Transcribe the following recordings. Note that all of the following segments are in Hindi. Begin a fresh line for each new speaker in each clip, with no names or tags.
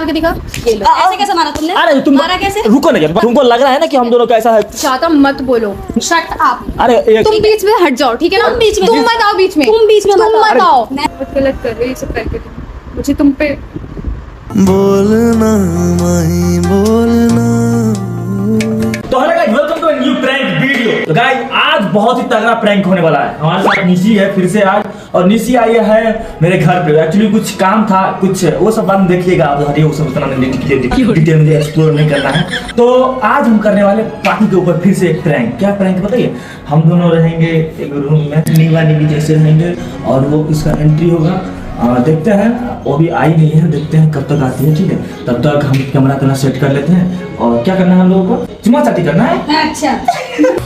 के दिखा। ये लो। ऐसे कैसे मारा तुमने?
अरे तुम
मारा कैसे?
रुको ना यार, तुमको लग रहा है ना कि हम दोनों का ऐसा है।
ज्यादा मत बोलो। Shut up.
अरे
तुम बीच में हट जाओ, ठीक है ना?
बीच में
तुम मत आओ बीच में। तुम बीच में मत आओ।
मैं गलत कर रही हूँ ये सब करके। मुझे तुम पे
बोलना नहीं बोलना।
तो hello guys, welcome to new prank video. तो गाइस आज बहुत ही तगड़ा प्रैंक होने वाला है। हमारे साथ निशी है फिर से आज, और निशी आई है मेरे घर पे। एक्चुअली कुछ काम था, कुछ वो सब बाद में देखिएगा आप। हरिये वो सब उतना डिटेल में एक्सप्लोर नहीं करना है। तो आज हम करने वाले पार्टी के ऊपर फिर से एक प्रैंक। क्या प्रैंक बताइए? हम दोनों रहेंगे एक रूम में, नीवा नीवी जैसे रहेंगे, और वो इसका एंट्री होगा। देखते हैं, वो भी आई नहीं है, देखते हैं कब तक आती है। ठीक है, तब तक हम कैमरा अपना सेट कर लेते हैं। और क्या करना है हम लोगों को? चुमा चाटी करना है।
अच्छा।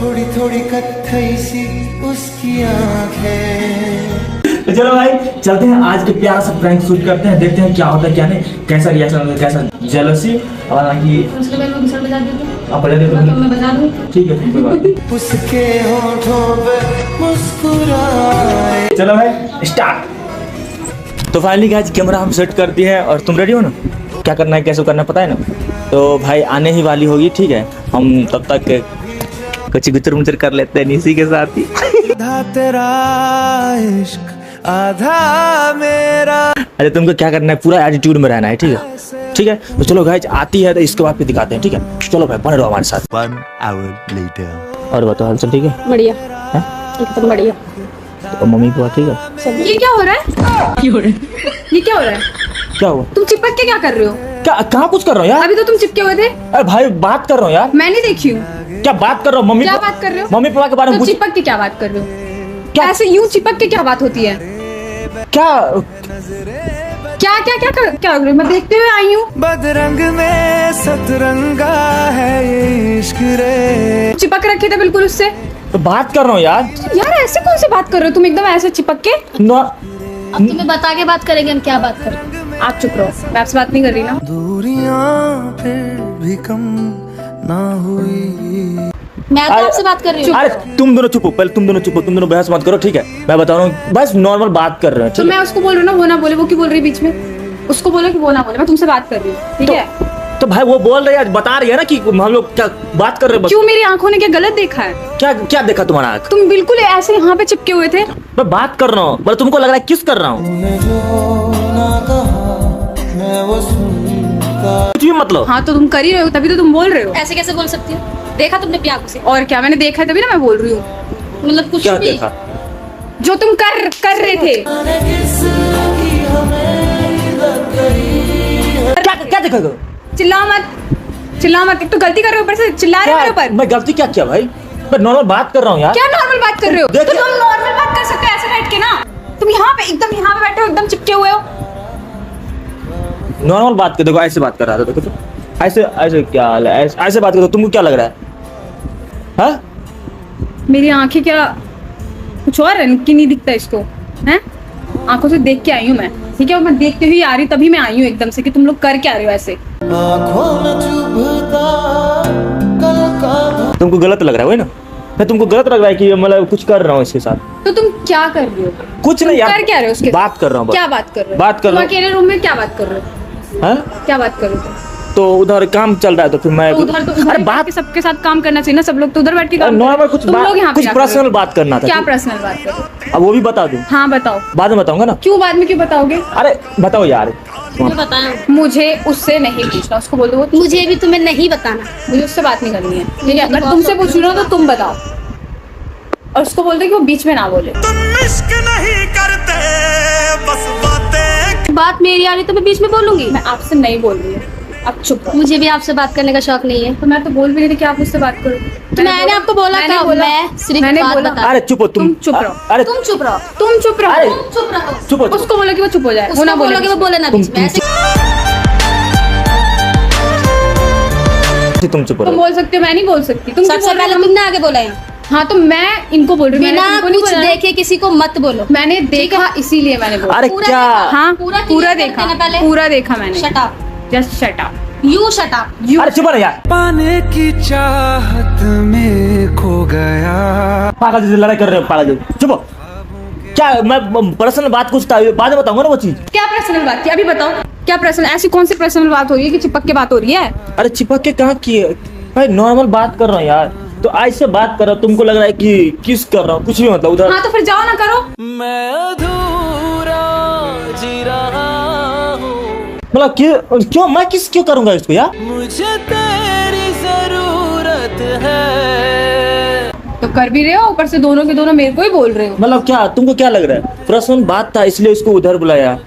थोड़ी थोड़ी कत्थई सी उसकी आंखें।
तो चलो भाई चलते हैं, आज के प्यार से प्रैंक शूट करते हैं। देखते हैं क्या होता है क्या नहीं, कैसा रिएक्शन होता है, कैसा जेलसी। हालांकि
उसके बाद मैं बजा देती हूँ।
आप बजा देते हो?
मैं बजा दूँ।
ठीक है, कोई बात नहीं।
उसके होठों पे मुस्कुराए।
चलो भाई स्टार्ट। तो फाइनली गाइस कैमरा हम सेट कर दिए हैं, और तुम रेडी हो ना? क्या करना है कैसे करना है पता है ना? तो भाई आने ही वाली होगी। ठीक है, हम तब तक कुछ गुचर मुचर कर लेते हैं निशी के साथ ही।
आधा तेरा इश्क आधा मेरा।
अरे तुमको क्या करना है, पूरा एटीट्यूड में रहना है। ठीक है, ठीक है। तो चलो गाइस आती है तो इसके बाद फिर दिखाते हैं। ठीक है, चलो भाई बने रहो हमारे साथ।
1 hour later।
और बताओ हाल चाल ठीक है?
बढ़िया।
हैं?
एकदम बढ़िया।
तो मम्मी पापा ठीक है?
ये क्या हो रहा है? ये क्या हो रहा है?
क्या हुआ?
तुम चिपक के क्या कर रहे हो?
क्या कहाँ कुछ कर रहा हूँ यार?
अभी तो तुम चिपके हुए थे।
अरे भाई बात कर रहा हूँ यार।
मैंने देखी हूँ।
क्या बात कर रहा हूँ? मम्मी
क्या बात कर रहे हो?
मम्मी पापा के बारे में
तो
कुछ
चिपक के क्या बात कर रहे हो?
क्या?
ऐसे यूं चिपक के क्या बात होती है?
क्या
क्या क्या क्या कर क्या कर रहे हो? मैं देखते हुए आई हूँ।
बदरंग में सतरंगा है ये इश्क रे।
चिपक रखे थे बिल्कुल उससे।
तो बात कर रहा हूँ यार।
यार ऐसे कौन सी बात कर रहे हो तुम, एकदम ऐसे चिपक के?
अब तुम्हें बता के बात करेंगे हम क्या बात करें।
आप चुप रहो, मैं आपसे बात नहीं कर रही ना।
दूरियां फिर भी कम ना हुई।
मैं तो आपसे बात कर रही हूँ।
अरे तुम दोनों चुप हो, पहले तुम दोनों चुप हो, तुम दोनों बहस मत करो। ठीक है, मैं बता रहा हूँ, बस नॉर्मल बात कर रहे हैं।
तो मैं उसको बोल रही हूँ ना वो ना बोले। वो क्यों बोल रही है बीच में? उसको बोलो कि वो ना बोले। मैं तुमसे बात कर रही हूँ, ठीक है?
तो भाई वो बोल रही है, बता रही है ना कि हम लोग क्या बात कर रहे हैं।
क्यों, मेरी आंखों ने क्या गलत देखा है?
क्या क्या देखा तुम्हारा आँख?
तुम बिल्कुल ऐसे यहाँ पे चिपके हुए थे।
मैं बात कर रहा हूँ, बोले तुमको लग रहा है किस कर रहा हूँ?
तूने जो ना कहा मैं वो सुनता।
कुछ भी मतलब।
हाँ तो तुम कर ही रहे हो, तभी तो तुम बोल रहे हो।
ऐसे कैसे बोल सकती हो? देखा तुमने प्यार से?
और क्या, मैंने देखा है तभी ना मैं बोल रही हूँ।
मतलब कुछ
क्या
भी।
देखा?
जो तुम कर रहे थे।
क्या क्या देखा?
चिल्ला मत, चिल्ला मत। तो गलती कर रहे हो, ऊपर से चिल्ला रहे हो मेरे ऊपर।
मैं गलती क्या किया भाई? मैं नॉर्मल बात कर रहा हूँ यार।
क्या नॉर्मल बात कर रहे हो?
देखिए-
तो तुम नॉर्मल बात कर सकते हो ऐसे बैठ के ना। तुम यहाँ पे एकदम यहाँ पे बैठे हो, एकदम चिपके हुए हो।
नॉर्मल बात कर, देखो ऐसे बात कर रहा था। देखो तो ऐसे ऐसे क्या हाल है? ऐसे बात करो, तुमको क्या लग रहा है? हाँ?
मेरी आंखें क्या कुछ और है कि नहीं दिखता इसको? हैं? आंखों से देख के आई हूँ मैं, ठीक है? और मैं देखते हुए आ रही, तभी मैं आई हूँ एकदम से कि तुम लोग कर क्या रहे हो ऐसे।
आँखों में चुभता कल का।
तुमको गलत लग रहा है वही ना? मैं तुमको गलत लग रहा है कि मतलब कुछ कर रहा हूँ इसके साथ?
तो तुम क्या कर रहे हो?
कुछ नहीं यार,
कर क्या रहे हो उसके
बात कर रहा हूँ।
क्या बात कर रहे हो?
बात कर
तुम
रहा हूँ।
अकेले रूम में क्या बात कर रहे हो?
हाँ?
क्या बात कर रहे हो?
तो उधर काम चल रहा है तो फिर मैं
तो उधर
अरे बात
बात सबके साथ काम करना चाहिए ना। सब लोग तो उधर बैठ के काम
नॉर्मल
कर-
कुछ
तुम लोग यहाँ
बात,
पे
कुछ
क्या कर रहे हो?
पर्सनल बात करना था।
क्या पर्सनल बात कर रहे हो?
अब वो भी बता दूं?
हाँ बताओ।
बाद में बताऊंगा ना।
क्यों बाद में क्यों बताओगे?
अरे बताओ यार।
तुम्हें बताया
मुझे उससे नहीं पूछना, उसको बोल दो वो-
मुझे भी तुम्हें नहीं बताना।
मुझे उससे बात नहीं करनी है, ठीक है? अगर तुमसे पूछ रहा हो तो तुम बताओ, और उसको बोल दो कि वो बीच में ना बोले।
तुम इश्क नहीं करते बस बातें।
बात मेरी आ रही तो मैं बीच में बोलूंगी?
मैं आपसे नहीं बोल रही हूँ, आप चुप रहो।
मुझे भी आपसे बात करने का शौक नहीं है।
तो मैं तो बोल भी नहीं रही कि आप मुझसे बात करो।
तो मैंने आपको बोला
मैंने
था,
बोला-
मैं सिर्फ
मैंने
बात
बोला-
बता।
अरे चुप हो
तुम चुप रहो।
अरे
तुम चुप रहो।
तुम चुप रहो।
अरे
तुम चुप रहो।
चुप हो।
उसको बोलो कि वो चुप हो जाए, वो
उसको
ना बोले।
बोलोगे वो बोले ना बीच में। ऐसे
तुम चुप
तुम
रहो।
बोल सकते हो, मैं नहीं बोल सकती। तुम क्यों
सबसे
बोल रहे
पहले
हो?
तुमने आगे बोला है।
हाँ तो मैं इनको बोल रही हूँ, मैंने
बिना
तुमको नहीं
कुछ
बोला।
देखे किसी को मत बोलो।
मैंने देखा इसीलिए मैंने बोला।
अरे
पूरा
क्या?
देखा?
हाँ
पूरा
पूरा
clear
देखा,
करते ना पहले।
पूरा देखा मैंने।
Shut up.
Just shut up.
You shut up.
अरे चुप रहो यार।
पाने की चाहत में खो गया।
पागल जैसे लड़ाई कर रहे हो, पागल जैसे। चुप हो। क्या मैं पर्सनल बात कुछ था, बाद में बताऊंगा ना वो चीज।
क्या पर्सनल बात की? अभी बताओ। क्या पर्सनल, ऐसी कौन सी पर्सनल बात हो रही है कि चिपक के बात हो रही है?
अरे चिपक के कहाँ की है भाई, नॉर्मल बात कर रहा हूँ यार। तो ऐसे बात कर रहा हूँ, तुमको लग रहा है कि किस कर रहा हूँ, कुछ भी मतलब उधर।
हाँ तो फिर जाओ ना करो।
मैं अधूरा जी रहा हूँ,
मतलब क्यों मैं क्यों करूंगा इसको यार?
मुझे तेरी जरूरत है।
तो कर भी रहे हो, ऊपर से दोनों के दोनों मेरे को ही बोल रहे हो।
मतलब क्या तुमको क्या लग रहा है? पर्सनल बात था इसलिए उसको उधर बुलाया,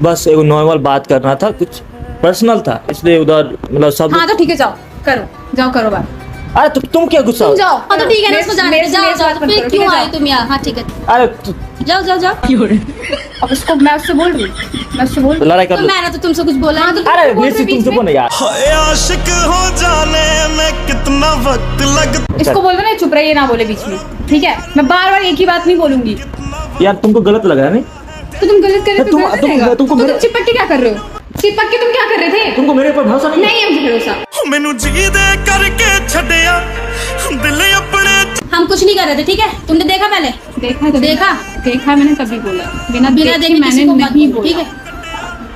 बस एक नॉर्मल बात करना था, कुछ पर्सनल था इसलिए उधर मतलब सब।
हाँ तो ठीक है, जाओ करो, जाओ करो बात।
अरे तुम क्या गुस्सा हो?
तुम जाओ।
हाँ तो ठीक है ना, उसको जाने दो, जाओ जाओ। तो फिर क्यों आए तुम यहाँ? हाँ ठीक है,
अरे
जाओ जाओ जाओ।
अब उसको मैं उससे बोल रही हूँ, मैं उससे बोल रही
लड़ाई कर
तो
लो।
मैंने तो तुमसे कुछ बोला। हाँ तो
अरे निसी तुम चुप हो ना यार।
हाय आशिक हो जाने में कितना वक्त लगता।
हूँ। इसको बोल दो ना चुप रहिए, ना बोले बीच में, ठीक है? मैं बार बार एक ही बात नहीं बोलूंगी।
यार तुमको गलत लग रहा है नहीं?
तो तुम गलत कर रहे
तुम-
हो,
तुम- तुमको
तुम
मेरे-
चिपक के क्या कर रहे हो? चिपक के तुम क्या कर रहे थे?
तुमको मेरे ऊपर भरोसा नहीं है?
नहीं है मुझे भरोसा।
मैनू जी दे करके छड़िया दिल अपने।
हम कुछ नहीं कर रहे थे, ठीक है? तुमने देखा पहले?
देखा तो देखा मैंने तभी बोला, बिना
बिना देखे
मैंने
किसी को मत
नहीं
बोलो, ठीक
बोला।
है?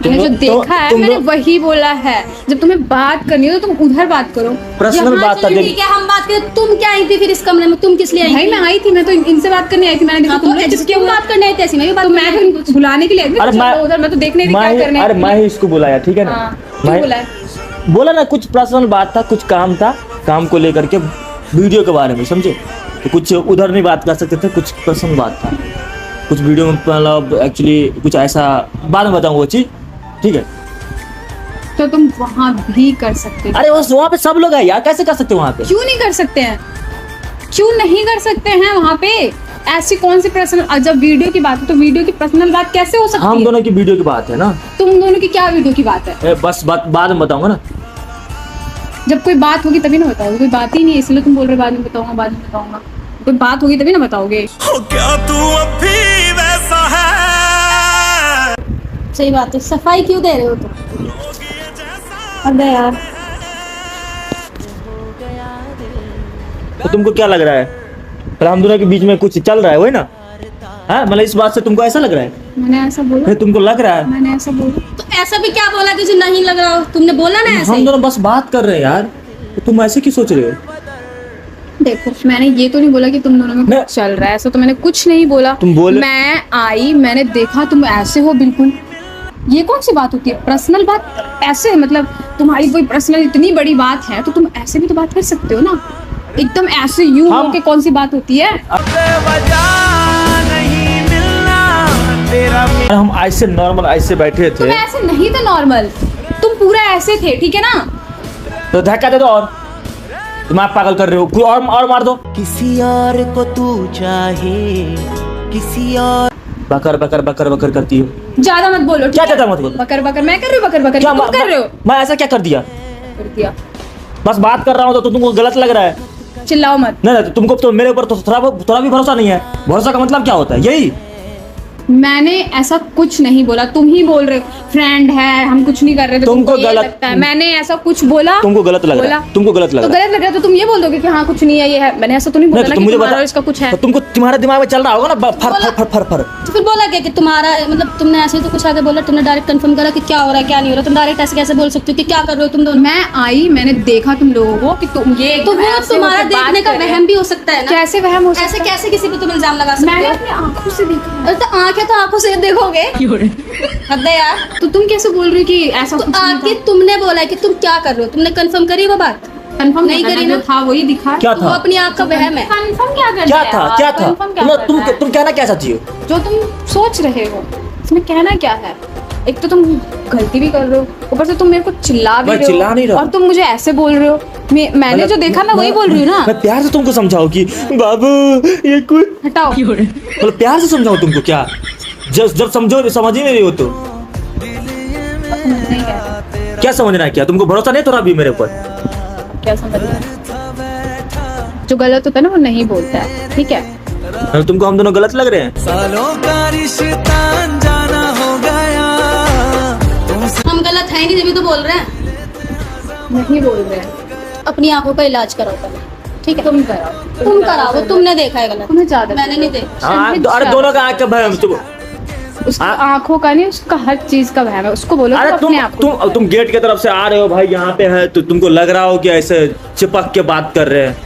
मैंने जो
तो-
देखा है
तुम
मैंने
लोग-
वही बोला है। जब तुम्हें बात करनी हो तो तुम उधर बात करो।
पर्सनल
हाँ,
बात था।
चलो ठीक है, हम बात करें। तुम क्या आई थी फिर इस कमरे में? तुम किस लिए आई
भाई
थी?
मैं आई थी, मैं तो इनसे बात करने आई थी। मैंने देखा
हाँ,
तुम
तो
लोग
जिसकी
चिपके
हम
हुए
बात करने आई थी, ऐसी मैं भी बात
तो मैं
करने आई थी।
तो बुलाने के लिए आई थी।
अरे
चलो उधर मैं तो देखने थी क्या करने आई थी।
मैं ही इसको बुलाया, ठीक है ना?
हाँ, क्यों
मैं
बुलाया?
बोला ना कुछ पर्सनल बात था, कुछ काम था, काम को लेकर के वीडियो के बारे में, समझे? तो कुछ उधर नहीं बात कर सकते थे, कुछ पर्सनल बात था, कुछ वीडियो में मतलब एक्चुअली कुछ ऐसा बाद में बताऊंगा वो चीज़, ठीक है?
तो तुम वहाँ भी कर सकते हो।
अरे बस वहाँ पे सब लोग है यार, कैसे कर सकते हो वहाँ पे?
क्यों नहीं कर सकते हैं? क्यों नहीं कर सकते हैं वहाँ पे? ऐसी कौन सी पर्सनल, जब वीडियो की बात है तो वीडियो की पर्सनल बात कैसे हो सकती
हम
है?
दोनों की वीडियो की बात है ना।
तुम दोनों की क्या वीडियो की बात है?
बस बात बाद में बताऊंगा ना।
जब कोई बात होगी तभी ना बताओगे। कोई बात ही नहीं है इसलिए तुम बोल रहे बाद में बताऊंगा, बाद में बताऊंगा। कोई बात होगी तभी ना बताओगे।
हो क्या तू अब भी वैसा है?
सही बात है, सफाई क्यों दे रहे हो तुम? अबे यार,
तो तुमको क्या लग रहा है? पर हम दोनों के बीच में कुछ चल रहा है, वही ना? हाँ मतलब इस बात से तुमको ऐसा लग रहा है?
मैंने ऐसा बोला?
फिर तुमको लग रहा है?
मैंने ऐसा बोला?
तो ऐसा भी क्या बोला कि जो नहीं लग रहा हो? तुमने बोला ना ऐसे
हम
ही।
दोनों बस बात कर रहे हैं यार, तो तुम ऐसे क्यों सोच रहे हो?
देखो मैंने ये तो नहीं बोला कि तुम दोनों में
मैं-
कुछ चल रहा है, ऐसा तो मैंने कुछ नहीं बोला।
तुम बोले-
मैं आई, मैंने देखा तुम ऐसे हो बिल्कुल। ये कौन सी बात होती है? पर्सनल बात ऐसे, मतलब तुम्हारी कोई पर्सनल इतनी बड़ी बात है तो तुम ऐसे भी तो बात कर सकते हो ना। एकदम ऐसे यूं
हम-
होके कौन सी बात होती है?
नहीं मिलना तेरा।
हम ऐसे नॉर्मल ऐसे बैठे
तुम
थे,
ऐसे नहीं थे नॉर्मल, तुम पूरा ऐसे थे, ठीक है ना?
तो धक्का दे दो और तुम आप पागल कर रहे हो, कोई और मार दो।
किसी और को तू चाहे, किसी और।
बकर बकर बकर बकर करती हो।
ज्यादा मत बोलो, ठीक
क्या
है?
ज्यादा मत बोलो?
बकर बकर मैं कर रही हूँ, बकर बकर
क्या
तुम कर रहे हो?
मैं ऐसा क्या कर दिया?
कर दिया।
बस बात कर रहा हूँ तो तुमको गलत लग रहा है?
चिल्लाओ मत।
नहीं नहीं, तुमको तो मेरे ऊपर तो थोड़ा भी भरोसा नहीं है। भरोसा का मतलब क्या होता है? यही
मैंने ऐसा कुछ नहीं बोला, तुम ही बोल रहे हो फ्रेंड है, हम कुछ नहीं कर रहे थे,
तुमको
ये
गलत-
लगता है। मैंने ऐसा कुछ बोला?
तुमको गलत लग रहा
बोला?
है, तुमको गलत लग
तो
रहा है।
गलत लग रहा है तो तुम ये बोल दोगे कि हाँ कुछ नहीं है, ये है। मैंने ऐसा तो नहीं बोला
नहीं
ना
तो
कि
मुझे
तुम्हारा
बता,
और इसका कुछ है।
तो तुमको तुम्हारे दिमाग में चल रहा होगा ना फर फर फर फर फर।
तो फिर बोला क्या कि तुम्हारा मतलब तुमने ऐसे तो कुछ आगे बोला? तुमने डायरेक्ट कंफर्म करा कि क्या हो रहा है क्या नहीं हो रहा? तुम डायरेक्ट ऐसे कैसे बोल सकते हो कि क्या कर रहे हो तुम दोनों?
मैं आई, मैंने देखा तुम लोगों को कि तुम ये
तो वो
ऐसे
तुम्हारा
होके बात
देखने का
कर रहे हैं।
वहम भी हो सकता है ना।
कैसे वहम हो सकता
ऐसे
है?
कैसे किसी पे तुम इल्जाम लगा सकते
मैंने
हो?
अपनी आंखों से देखा।
अरे तो आंखें तो आंखों से देखोगे। हद है यार।
तो तुम कैसे बोल रही हो कि ऐसा
तो
कुछ नहीं
आके तुमने बोला कि तुम क्या कर रहे हो? तुमने कंफर्म करी वो बात?
कंफर्म
नहीं करी ना?
था वही दिखा।
क्या
वो
था?
अपनी आंख का वहम है।
कंफर्म क्या करना
क्या
है
था?
यार?
क्या था?
confirm क्या करना है?
तुम कहना क्या चाहती हो?
जो तुम सोच रहे हो इसमें कहना क्या है? एक तो तुम गलती भी कर रहे हो, ऊपर से तुम मेरे को चिल्ला भी
मैं
रहे हो।
चिल्ला नहीं रहा।
और तुम मुझे ऐसे बोल रहे हो। मैंने
मतलब
जो देखा मैं वही बोल रही हूँ ना।
मैं प्यार से तुमको समझाऊं कि बाबू ये कुछ,
हटाओ।
मतलब प्यार से समझाऊं तुमको क्या? जब समझ ही नहीं रही हो तो
नहीं है।
क्या समझना है? क्या तुमको भरोसा नहीं थोड़ा भी मेरे ऊपर?
क्या समझ रहे हो? जो गलत होता है ना वो नहीं बोलता है, ठीक है?
मतलब तुमको हम दोनों गलत लग रहे हैं?
सालों का रिश्ता अनजाना हो गया तुमसे।
हम गलत है नहीं, जब तो बोल रहे हैं।
नहीं बोल रहे हैं।
अपनी आंखों का इलाज कराओ पहले, ठीक है?
तुम कराओ।
तुम कराओ, वो तुमने देखा है गलत,
तुम्हें ज्यादा
मैंने नहीं देखा।
हाँ, अरे दोनों का आँख का भय
उसकी आंखों का नहीं, उसका हर चीज का वहम है, उसको बोलो
अरे
तो अपने आप को।
तुम गेट की तरफ से आ रहे हो भाई, यहाँ पे है तो तुमको लग रहा हो कि ऐसे चिपक के बात कर रहे हैं।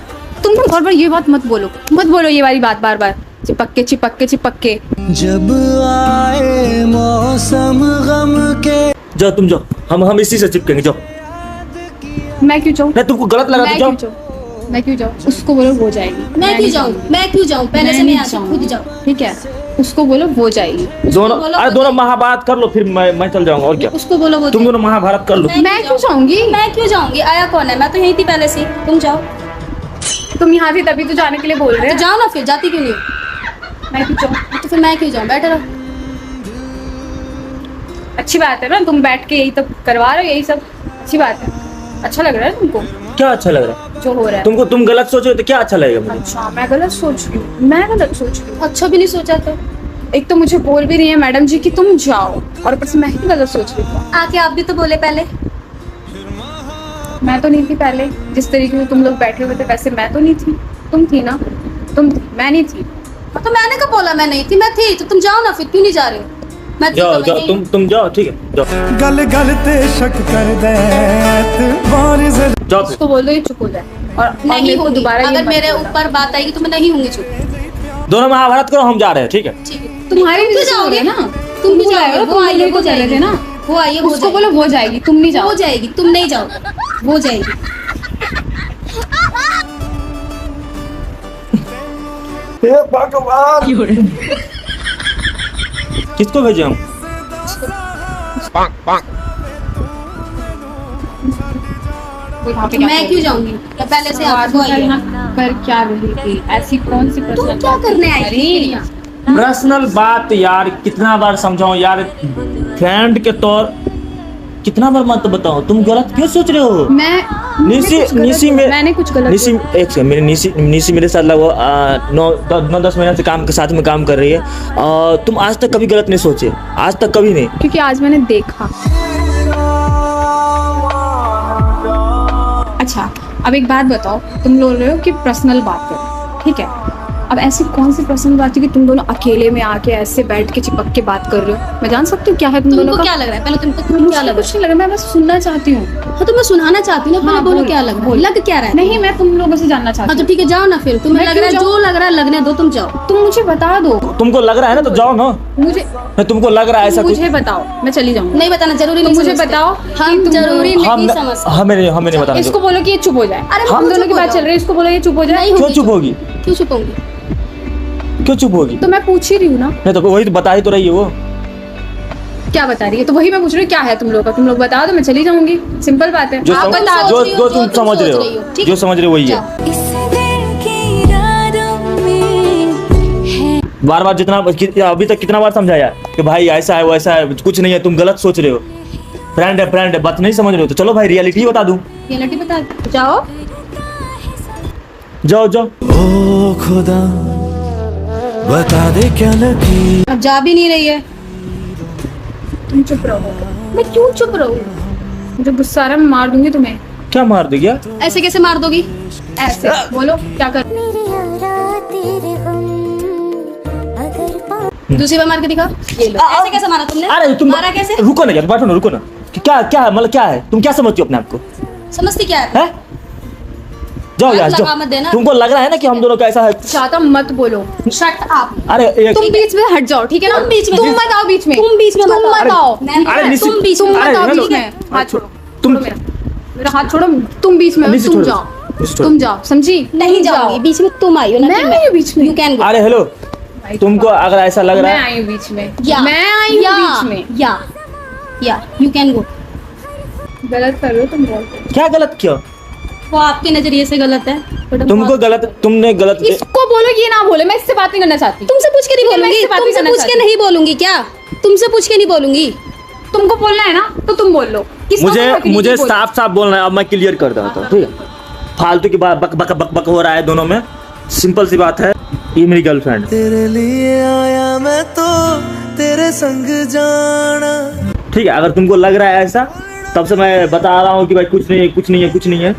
तुम बार बार ये बात मत बोलो ये वाली बात बार बार, चिपक के चिपक के चिपक के।
जब आए मौसम गम के।
जाओ तुम जाओ, हम इसी से चिपकेंगे, जाओ।
मैं क्यों जाऊँ?
नहीं तुमको गलत लगा तो जाओ।
मैं क्यों जाऊँ? उसको बोलो वो जाएगी।
मैं क्यों जाऊँ? पहले से मैं यहाँ से खुद जाऊँ।
ठीक है, उसको बोलो वो जाएगी।
दोनों, अरे दोनों महाभारत कर लो, फिर मैं चल जाऊंगा, और क्या।
उसको बोलो वो
तुम दोनों महाभारत कर लो।
मैं क्यों जाऊंगी?
मैं क्यों जाऊंगी? आया कौन है? मैं तो यहीं थी पहले से। तुम जाओ।
तुम यहाँ थी तभी तो जाने के लिए बोल रहे
तो
हो।
जाओ ना, फिर जाती क्यों नहीं?
मैं क्यों जाऊँ?
तो फिर मैं क्यों जाऊँ? बैठे रहो।
अच्छी बात है ना, तुम बैठ के यही तो करवा रहे हो, यही सब अच्छी बात है। अच्छा लग रहा है तुमको
क्या अच्छा लग रहा है
जो हो रहा है?
तुम गलत सोच रहे हो तो क्या अच्छा लगेगा मुझे?
अच्छा, मैं गलत सोच रही हूँ? मैं गलत सोच रही हूँ?
अच्छा भी नहीं सोचा तो
एक तो मुझे बोल भी रही है मैडम जी कि तुम जाओ, और ऊपर से मैं ही गलत सोच रही हूँ।
आके आप भी तो बोले पहले।
मैं तो नहीं थी पहले, जिस तरीके से तुम लोग बैठे हुए थे वैसे मैं तो नहीं थी। तुम थी ना? तुम थी, मैं नहीं थी।
तो मैंने कब बोला मैं नहीं थी? मैं थी। तो तुम जाओ ना, फिर क्यों नहीं जा रहे हो? मैं थी
जाओ
तो
जाओ,
मैं नहीं।
तुम जाओ, ठीक है जाओ
गल गल ते शक कर दे
जाओ फिर।
उसको बोल दो ये चुप हो जाए, और
नहीं
मेरे को
होगी।
दोबारा ये
अगर
मत
मेरे
बोलना।
ऊपर बात आएगी तो मैं नहीं होंगी चुप।
दोनों महाभारत करो, हम जा रहे हैं, ठीक है।
ठीक है।
तुम्हारी
तुम
वजह
भी
से हो
जाओगे
रही है ना,
तुम भी
बुलाए
जाओगे।
हो,
वो
तुम
आइए,
मेरे को
वो
चले थे
जाएगी
ना।
वो आइए, वो
उसको
जाएगी।
बोलो वो जाएगी, तुम नहीं
वो
जाओ।
जाएगी, तुम नहीं जाओ। वो जाएगी।
किसको भेजे हम?
वो यहाँ पे क्या
मैं
कर
क्यों
रही
जाऊंगी? या पहले से
आवाज
आपको आई है।
कर क्या रही थी? ऐसी कौन सी
तुम क्या करने आई थी यहाँ?
पर्सनल बात यार, कितना बार समझाऊं यार, फ्रेंड के तौर, कितना बार मत बताओ, तुम गलत क्यों सोच रहे हो?
मैंने कुछ गलत
निशी एक सेकंड, मेरे निशी मेरे साथ लगभग 9-10 महीने से काम के साथ में काम कर रही है, और तुम आज तक कभी गलत नहीं सोचे, आज तक कभी नहीं।
क्योंकि आज मैंने देखा। अच्छा, अब एक बात बताओ, तुम बोल रहे हो कि पर्सनल बात करो, ठीक है। अब ऐसी कौन सी पर्सनल बात है कि तुम दोनों अकेले में आके ऐसे बैठ के चिपक के बात कर रहे हो? मैं जान सकती हूँ क्या है तुम दोनों
तुमको
का?
क्या लग रहा है? पहले तुमको क्या
मुझे
लग
कुछ
रहा
नहीं लगा, मैं बस सुनना चाहती हूँ।
है? हाँ तो मैं सुनाना चाहती हूँ ना।
हाँ,
बोलो
बोल,
क्या लग रहा है?
बोल।
लग क्या रहा है?
नहीं, मैं तुम लोगों से जानना चाहती
हाँ तो
हूँ।
ठीक है, जाओ ना फिर। तुम्हें
मैं
लग रहा है,
क्यों
जो लग रहा है लगने दो, तुम जाओ।
तुम मुझे बता दो।
तुमको लग रहा है ना तो जाओ ना।
मुझे
नहीं, तुमको लग रहा है ऐसा कुछ?
मुझे बताओ, मैं चली जाऊंगी।
नहीं बताना जरूरी
तुम
नहीं।
मुझे
समझते।
बताओ
हम
कि तुम
जरूरी
दोनों-
नहीं समझते।
हमें नहीं बताना।
इसको बोलो कि ये चुप हो जाए।
अरे
हम
वो
दोनों
चुप
की
हो
बात
जाओ।
चल रही है, इसको बोलो ये चुप हो जाए।
नहीं
क्यों
होगी।
चुप होगी?
क्यों चुप होंगी?
क्यों चुप होगी?
तो मैं पूछ ही रही हूँ ना,
नहीं तो वही तो बता ही तो रही है वो।
क्या बता रही है? तो वही मैं पूछ रही हूँ, क्या है तुम लोग का? तुम लोग बता दो, मैं चली जाऊंगी। सिंपल बात है।
जो
आप
सम-
बता दो।
जो
रही हो,
जो
जो
तुम
तुम
समझ रहे
सोच रही हो,
हो,
ठीक?
जो समझ रहे हो वही है।
जाओ।
इस दिल की रातों में
बार बार जितना अभी तक कितना बार समझाया कि भाई ऐसा है वैसा है, कुछ नहीं है, तुम गलत सोच रहे हो, फ्रेंड है, बात नहीं समझ रहे हो तो चलो भाई रियलिटी बता दूं।
रियलिटी बता जाओ।
जाओ जाओ।
ओ खुदा बता दे क्या लगी।
अब जा भी नहीं रही है।
तुम चुप रहो।
मैं क्यों चुप रहूं?
मुझे गुस्सा आ रहा है, मैं मार दूंगी तुम्हें।
क्या मार दे गया?
ऐसे कैसे मार दोगी?
ऐसे बोलो क्या कर।
दूसरी बार मार के दिखा। ये लो। ऐसे कैसे मारा तुमने?
अरे तुम
मारा कैसे?
रुको ना यार, बैठो ना, रुको ना। क्या क्या है, मतलब क्या है, तुम क्या समझती हो अपने आप को?
समझती क्या है?
है? जाओ यार
लगा मत
जाओ।
देना।
तुमको लग रहा है ना कि हम दोनों का ऐसा है?
ज्यादा मत बोलो।
Shut up.
अरे एक
तुम बीच में हट जाओ, ठीक है ना?
तुम बीच में
तुम
मत-
मत आओ बीच में।
तुम बीच में
तुम
मत
मत आओ।
अरे निश्चित-
तुम बीच
तुम
में
अरे
मत आओ
हेलो।
बीच में। हाथ छोड़ो।
तुम
छोड़ो मेरा हाथ छोड़ो। तुम बीच में हो,
निश्चित
तुम
छोड़ो।
जाओ।
निश्चित छोड़ो।
तुम जाओ, समझी?
नहीं
तुम
जाऊंगी। बीच में तुम आई हो ना
मैं
कि
आई हूँ बीच में।
You can go.
अरे हेलो, तुमको अगर ऐसा लग रहा
मैं
है,
आई हूँ बीच में।
या
मैं आई हूँ बीच में।
या यू कैन गो।
गलत कर रहे हो तुम बहुत।
क्या गलत किया?
वो आपके नजरिए से गलत है। but
तुमको गलत, तुमने गलत
इसको बोलो कि ये ना बोले। मैं इससे बात नहीं करना चाहती।
तुमसे पूछ के नहीं
मैं
बोलूंगी।
इससे बात नहीं
तुमसे
करना
पूछ के
चाहती।
नहीं बोलूंगी क्या? तुमसे पूछ के नहीं बोलूंगी।
तुमको बोलना है ना तो तुम बोल लो। किसको
मुझे
बोलो कि
मुझे
नहीं बोलो?
साफ साफ बोलना है, अब मैं क्लियर कर देता हूँ, ठीक है? फालतू की बात बक बक बक बक हो रहा है दोनों में। सिंपल सी बात है, ये मेरी गर्लफ्रेंड।
तेरे लिए आया मैं तो तेरे संग जाना।
ठीक है, अगर तुमको लग रहा है ऐसा, तब से मैं बता रहा हूँ कि भाई कुछ नहीं है, कुछ नहीं है, कुछ नहीं है,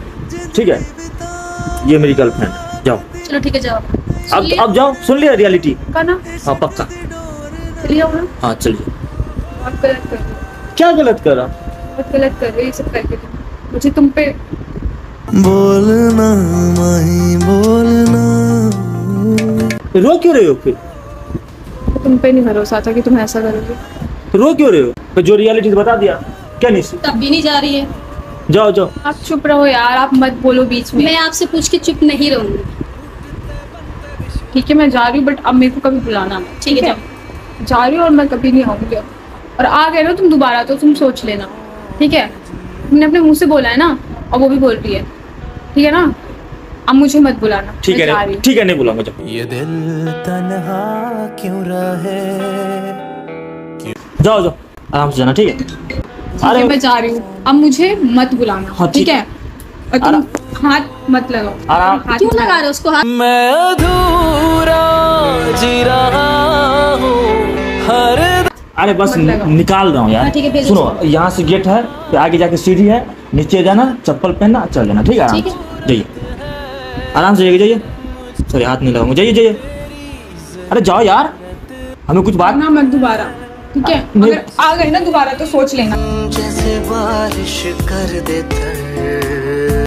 ठीक है? ये मेरी गर्लफ्रेंड। जाओ
चलो ठीक है, जाओ।
अब जाओ, सुन लिया रियलिटी?
का ना
हाँ पक्का।
चलिए आओ ना।
हाँ चलिए।
आप गलत कर रहे हो,
क्या गलत कर रहा?
बहुत गलत कर रहे हो ये सब करके तुम। मुझे तुम पे
बोलना माही बोलना।
रो क्यों रहे हो फिर?
तुम पे नहीं भरोसा था कि तुम ऐसा करोगे।
रो क्यों रहे हो? तो जो रियलिटी बता दिया क्या निशी?
तब भी नहीं जा रही है।
जाओ जाओ।
आप चुप रहो यार, आप मत बोलो बीच में।
मैं आपसे पूछ के चुप नहीं रहूंगी।
ठीक है मैं जा रही हूँ, बट अब मेरे को कभी बुलाना मत।
ठीक है,
जा रही हूँ और मैं कभी नहीं आऊंगी अब। और आ गए ना तुम दोबारा तो तुम सोच लेना, ठीक है? तुमने अपने मुंह से बोला है ना, और वो भी बोल रही है, ठीक है ना? अब मुझे मत बुलाना।
ठीक
मैं जा
है
रही हूँ।
ठीक है, नहीं बुलाऊंगा। जाओ
ये दिल तन्हा क्यों रहे।
जाओ जाओ, आराम से जाना, ठीक है?
ठीक है मैं जा रही हूँ, अब मुझे मत बुलाना।
हाँ,
ठीक
ठीक
है? और तुम हाथ मत लगाओ।
आराम।
हाथ
क्यों
मत
लगा रहे हो उसको हाथ?
मैं अधूरा जी रहा हूँ हर।
अरे बस
मत लगाओ।
निकाल रहा हूँ यार।
हाँ, ठीक है, भेजो
सुनो, यहाँ से गेट है, फिर आगे जाके सीढ़ी है, नीचे जाना, चप्पल पहनना, चल जाना, ठीक है? आराम
ठीक है।
से जाइए, आराम से जाइए। सॉरी, हाथ नहीं लगाऊंगा। जाइए जाइए। अरे जाओ यार, हमें कुछ बात।
ना मत दोबारा, ठीक है?
नहीं।
अगर आ गए ना दोबारा तो सोच लेना।
जैसे बारिश कर देता है।